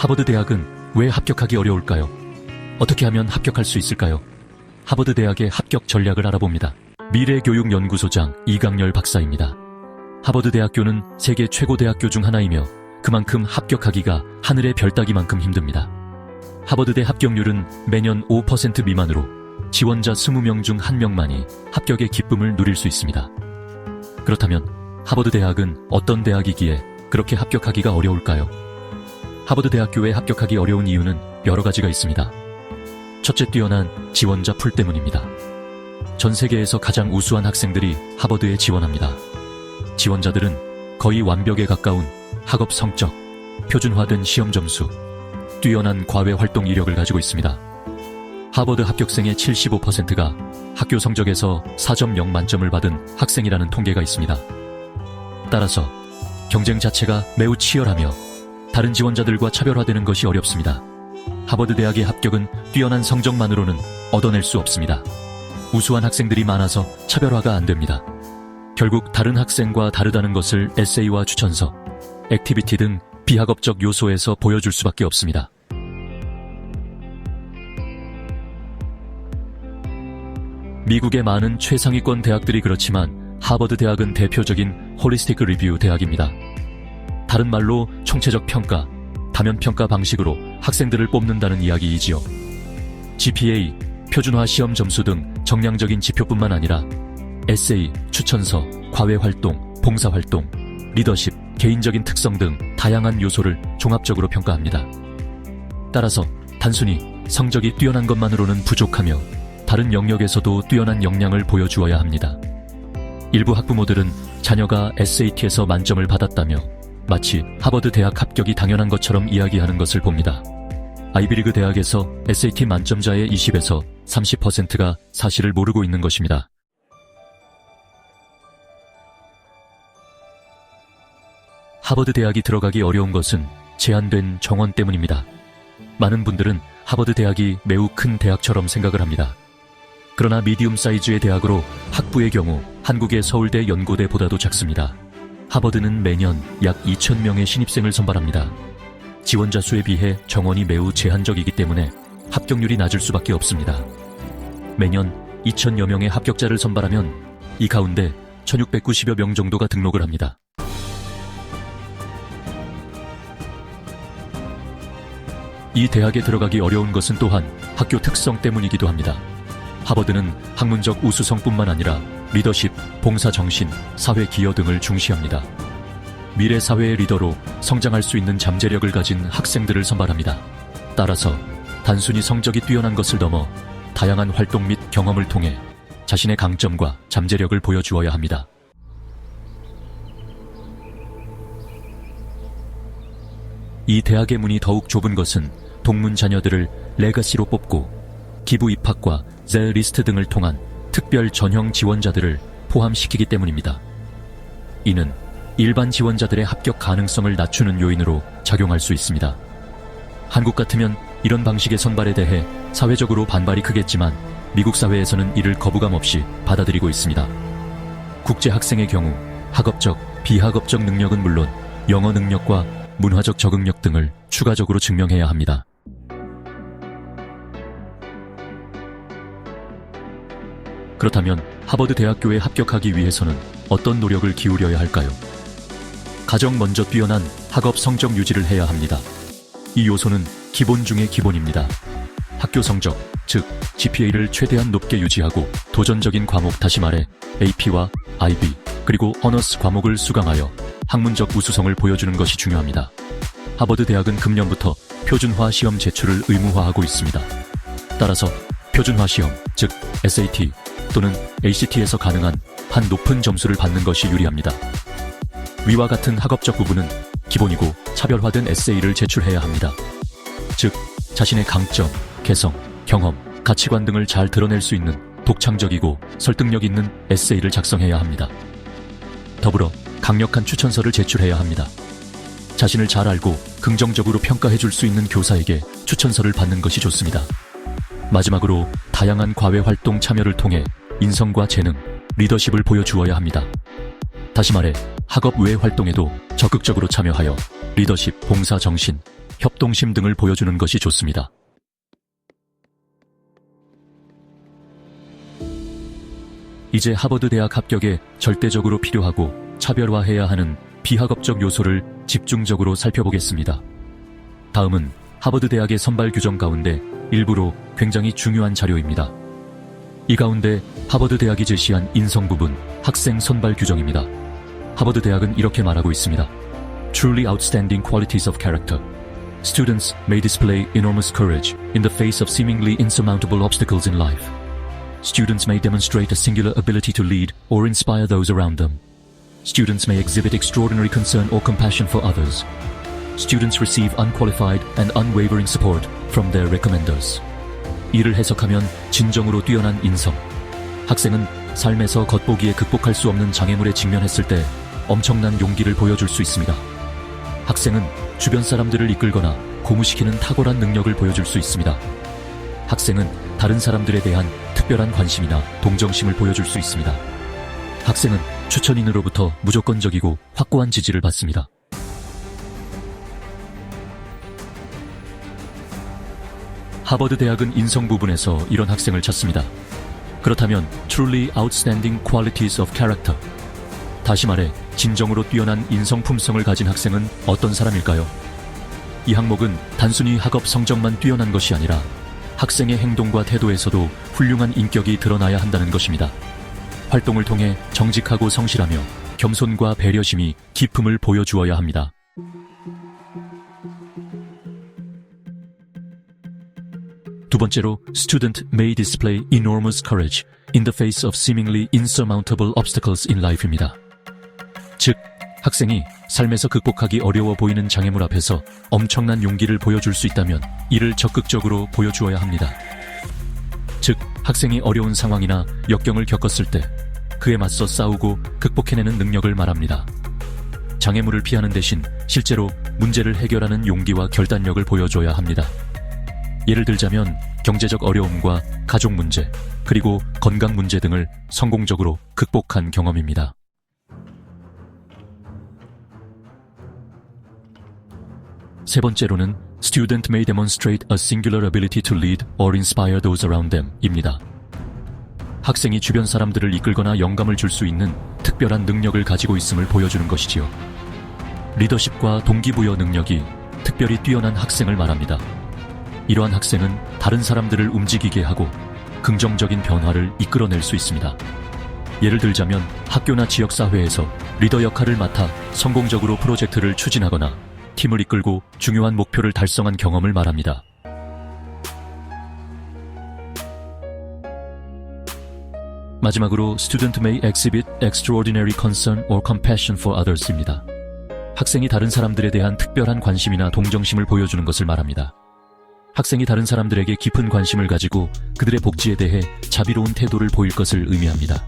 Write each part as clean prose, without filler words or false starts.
하버드 대학은 왜 합격하기 어려울까요? 어떻게 하면 합격할 수 있을까요? 하버드 대학의 합격 전략을 알아봅니다. 미래교육연구소장 이강렬 박사입니다. 하버드 대학교는 세계 최고 대학교 중 하나이며 그만큼 합격하기가 하늘의 별 따기만큼 힘듭니다. 하버드대 합격률은 매년 5% 미만으로 지원자 20명 중 1명만이 합격의 기쁨을 누릴 수 있습니다. 그렇다면 하버드 대학은 어떤 대학이기에 그렇게 합격하기가 어려울까요? 하버드 대학교에 합격하기 어려운 이유는 여러 가지가 있습니다. 첫째, 뛰어난 지원자 풀 때문입니다. 전 세계에서 가장 우수한 학생들이 하버드에 지원합니다. 지원자들은 거의 완벽에 가까운 학업 성적, 표준화된 시험 점수, 뛰어난 과외 활동 이력을 가지고 있습니다. 하버드 합격생의 75%가 학교 성적에서 4.0 만점을 받은 학생이라는 통계가 있습니다. 따라서 경쟁 자체가 매우 치열하며 다른 지원자들과 차별화되는 것이 어렵습니다. 하버드 대학의 합격은 뛰어난 성적만으로는 얻어낼 수 없습니다. 우수한 학생들이 많아서 차별화가 안 됩니다. 결국 다른 학생과 다르다는 것을 에세이와 추천서, 액티비티 등 비학업적 요소에서 보여줄 수밖에 없습니다. 미국의 많은 최상위권 대학들이 그렇지만 하버드 대학은 대표적인 홀리스틱 리뷰 대학입니다. 다른 말로 총체적 평가, 다면 평가 방식으로 학생들을 뽑는다는 이야기이지요. GPA, 표준화 시험 점수 등 정량적인 지표뿐만 아니라 에세이, 추천서, 과외 활동, 봉사 활동, 리더십, 개인적인 특성 등 다양한 요소를 종합적으로 평가합니다. 따라서 단순히 성적이 뛰어난 것만으로는 부족하며 다른 영역에서도 뛰어난 역량을 보여주어야 합니다. 일부 학부모들은 자녀가 SAT에서 만점을 받았다며 마치 하버드 대학 합격이 당연한 것처럼 이야기하는 것을 봅니다. 아이비리그 대학에서 SAT 만점자의 20에서 30%가 사실을 모르고 있는 것입니다. 하버드 대학이 들어가기 어려운 것은 제한된 정원 때문입니다. 많은 분들은 하버드 대학이 매우 큰 대학처럼 생각을 합니다. 그러나 미디움 사이즈의 대학으로 학부의 경우 한국의 서울대 연고대보다도 작습니다. 하버드는 매년 약 2,000명의 신입생을 선발합니다. 지원자 수에 비해 정원이 매우 제한적이기 때문에 합격률이 낮을 수밖에 없습니다. 매년 2,000여 명의 합격자를 선발하면 이 가운데 1,690여 명 정도가 등록을 합니다. 이 대학에 들어가기 어려운 것은 또한 학교 특성 때문이기도 합니다. 하버드는 학문적 우수성뿐만 아니라 리더십, 봉사정신, 사회기여 등을 중시합니다. 미래 사회의 리더로 성장할 수 있는 잠재력을 가진 학생들을 선발합니다. 따라서 단순히 성적이 뛰어난 것을 넘어 다양한 활동 및 경험을 통해 자신의 강점과 잠재력을 보여주어야 합니다. 이 대학의 문이 더욱 좁은 것은 동문 자녀들을 레가시로 뽑고 기부 입학과 제 리스트 등을 통한 특별 전형 지원자들을 포함시키기 때문입니다. 이는 일반 지원자들의 합격 가능성을 낮추는 요인으로 작용할 수 있습니다. 한국 같으면 이런 방식의 선발에 대해 사회적으로 반발이 크겠지만 미국 사회에서는 이를 거부감 없이 받아들이고 있습니다. 국제 학생의 경우 학업적, 비학업적 능력은 물론 영어 능력과 문화적 적응력 등을 추가적으로 증명해야 합니다. 그렇다면 하버드 대학교에 합격하기 위해서는 어떤 노력을 기울여야 할까요? 가장 먼저 뛰어난 학업 성적 유지를 해야 합니다. 이 요소는 기본 중의 기본입니다. 학교 성적, 즉 GPA를 최대한 높게 유지하고 도전적인 과목, 다시 말해 AP와 IB, 그리고 어너스 과목을 수강하여 학문적 우수성을 보여주는 것이 중요합니다. 하버드 대학은 금년부터 표준화 시험 제출을 의무화하고 있습니다. 따라서 표준화 시험, 즉 SAT 또는 ACT에서 가능한 한 높은 점수를 받는 것이 유리합니다. 위와 같은 학업적 부분은 기본이고 차별화된 에세이를 제출해야 합니다. 즉, 자신의 강점, 개성, 경험, 가치관 등을 잘 드러낼 수 있는 독창적이고 설득력 있는 에세이를 작성해야 합니다. 더불어 강력한 추천서를 제출해야 합니다. 자신을 잘 알고 긍정적으로 평가해 줄 수 있는 교사에게 추천서를 받는 것이 좋습니다. 마지막으로 다양한 과외 활동 참여를 통해 인성과 재능, 리더십을 보여주어야 합니다. 다시 말해 학업 외 활동에도 적극적으로 참여하여 리더십, 봉사 정신, 협동심 등을 보여주는 것이 좋습니다. 이제 하버드 대학 합격에 절대적으로 필요하고 차별화해야 하는 비학업적 요소를 집중적으로 살펴보겠습니다. 다음은 하버드 대학의 선발 규정 가운데 일부로 굉장히 중요한 자료입니다. 이 가운데 하버드 대학이 제시한 인성 부분, 학생 선발 규정입니다. 하버드 대학은 이렇게 말하고 있습니다. Truly outstanding qualities of character. Students may display enormous courage in the face of seemingly insurmountable obstacles in life. Students may demonstrate a singular ability to lead or inspire those around them. Students may exhibit extraordinary concern or compassion for others. Students receive unqualified and unwavering support from their recommenders. 이를 해석하면 진정으로 뛰어난 인성. 학생은 삶에서 겉보기에 극복할 수 없는 장애물에 직면했을 때 엄청난 용기를 보여줄 수 있습니다. 학생은 주변 사람들을 이끌거나 고무시키는 탁월한 능력을 보여줄 수 있습니다. 학생은 다른 사람들에 대한 특별한 관심이나 동정심을 보여줄 수 있습니다. 학생은 추천인으로부터 무조건적이고 확고한 지지를 받습니다. 하버드 대학은 인성 부분에서 이런 학생을 찾습니다. 그렇다면 truly outstanding qualities of character. 다시 말해 진정으로 뛰어난 인성 품성을 가진 학생은 어떤 사람일까요? 이 항목은 단순히 학업 성적만 뛰어난 것이 아니라 학생의 행동과 태도에서도 훌륭한 인격이 드러나야 한다는 것입니다. 활동을 통해 정직하고 성실하며 겸손과 배려심이 기품을 보여주어야 합니다. 두 번째로, student may display enormous courage in the face of seemingly insurmountable obstacles in life입니다. 즉, 학생이 삶에서 극복하기 어려워 보이는 장애물 앞에서 엄청난 용기를 보여줄 수 있다면 이를 적극적으로 보여주어야 합니다. 즉, 학생이 어려운 상황이나 역경을 겪었을 때 그에 맞서 싸우고 극복해내는 능력을 말합니다. 장애물을 피하는 대신 실제로 문제를 해결하는 용기와 결단력을 보여줘야 합니다. 예를 들자면 경제적 어려움과 가족 문제, 그리고 건강 문제 등을 성공적으로 극복한 경험입니다. 세 번째로는 Student may demonstrate a singular ability to lead or inspire those around them 입니다. 학생이 주변 사람들을 이끌거나 영감을 줄 수 있는 특별한 능력을 가지고 있음을 보여주는 것이지요. 리더십과 동기부여 능력이 특별히 뛰어난 학생을 말합니다. 이러한 학생은 다른 사람들을 움직이게 하고 긍정적인 변화를 이끌어낼 수 있습니다. 예를 들자면 학교나 지역사회에서 리더 역할을 맡아 성공적으로 프로젝트를 추진하거나 팀을 이끌고 중요한 목표를 달성한 경험을 말합니다. 마지막으로 Student may exhibit extraordinary concern or compassion for others입니다. 학생이 다른 사람들에 대한 특별한 관심이나 동정심을 보여주는 것을 말합니다. 학생이 다른 사람들에게 깊은 관심을 가지고 그들의 복지에 대해 자비로운 태도를 보일 것을 의미합니다.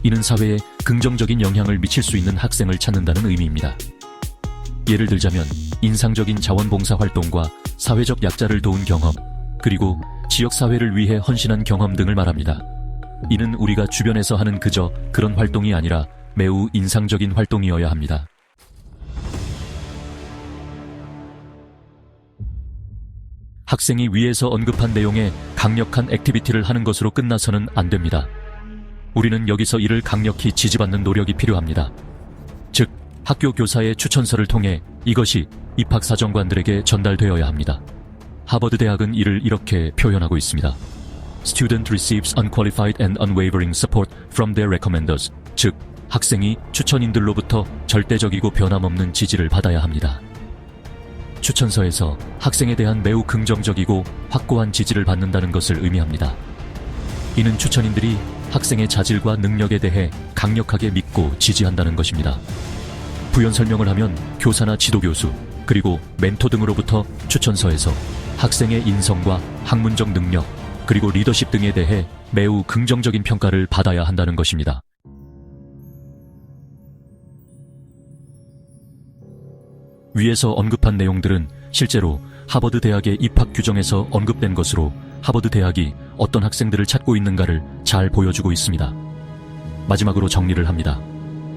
이는 사회에 긍정적인 영향을 미칠 수 있는 학생을 찾는다는 의미입니다. 예를 들자면 인상적인 자원봉사 활동과 사회적 약자를 도운 경험, 그리고 지역사회를 위해 헌신한 경험 등을 말합니다. 이는 우리가 주변에서 하는 그저 그런 활동이 아니라 매우 인상적인 활동이어야 합니다. 학생이 위에서 언급한 내용의 강력한 액티비티를 하는 것으로 끝나서는 안 됩니다. 우리는 여기서 이를 강력히 지지받는 노력이 필요합니다. 즉, 학교 교사의 추천서를 통해 이것이 입학사정관들에게 전달되어야 합니다. 하버드 대학은 이를 이렇게 표현하고 있습니다. Student receives unqualified and unwavering support from their recommenders. 즉, 학생이 추천인들로부터 절대적이고 변함없는 지지를 받아야 합니다. 추천서에서 학생에 대한 매우 긍정적이고 확고한 지지를 받는다는 것을 의미합니다. 이는 추천인들이 학생의 자질과 능력에 대해 강력하게 믿고 지지한다는 것입니다. 부연 설명을 하면 교사나 지도교수, 그리고 멘토 등으로부터 추천서에서 학생의 인성과 학문적 능력, 그리고 리더십 등에 대해 매우 긍정적인 평가를 받아야 한다는 것입니다. 위에서 언급한 내용들은 실제로 하버드 대학의 입학 규정에서 언급된 것으로 하버드 대학이 어떤 학생들을 찾고 있는가를 잘 보여주고 있습니다. 마지막으로 정리를 합니다.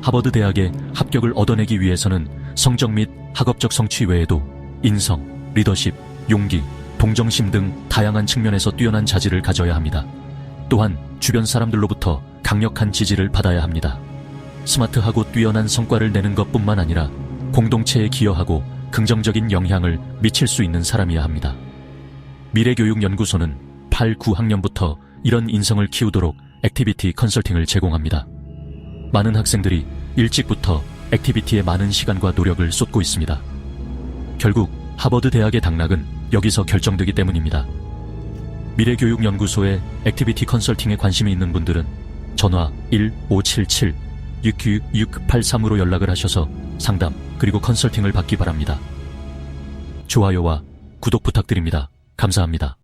하버드 대학의 합격을 얻어내기 위해서는 성적 및 학업적 성취 외에도 인성, 리더십, 용기, 동정심 등 다양한 측면에서 뛰어난 자질을 가져야 합니다. 또한 주변 사람들로부터 강력한 지지를 받아야 합니다. 스마트하고 뛰어난 성과를 내는 것뿐만 아니라 공동체에 기여하고 긍정적인 영향을 미칠 수 있는 사람이어야 합니다. 미래교육연구소는 8, 9학년부터 이런 인성을 키우도록 액티비티 컨설팅을 제공합니다. 많은 학생들이 일찍부터 액티비티에 많은 시간과 노력을 쏟고 있습니다. 결국 하버드 대학의 당락은 여기서 결정되기 때문입니다. 미래교육연구소의 액티비티 컨설팅에 관심이 있는 분들은 전화 1577-69683으로 연락을 하셔서 상담 그리고 컨설팅을 받기 바랍니다. 좋아요와 구독 부탁드립니다. 감사합니다.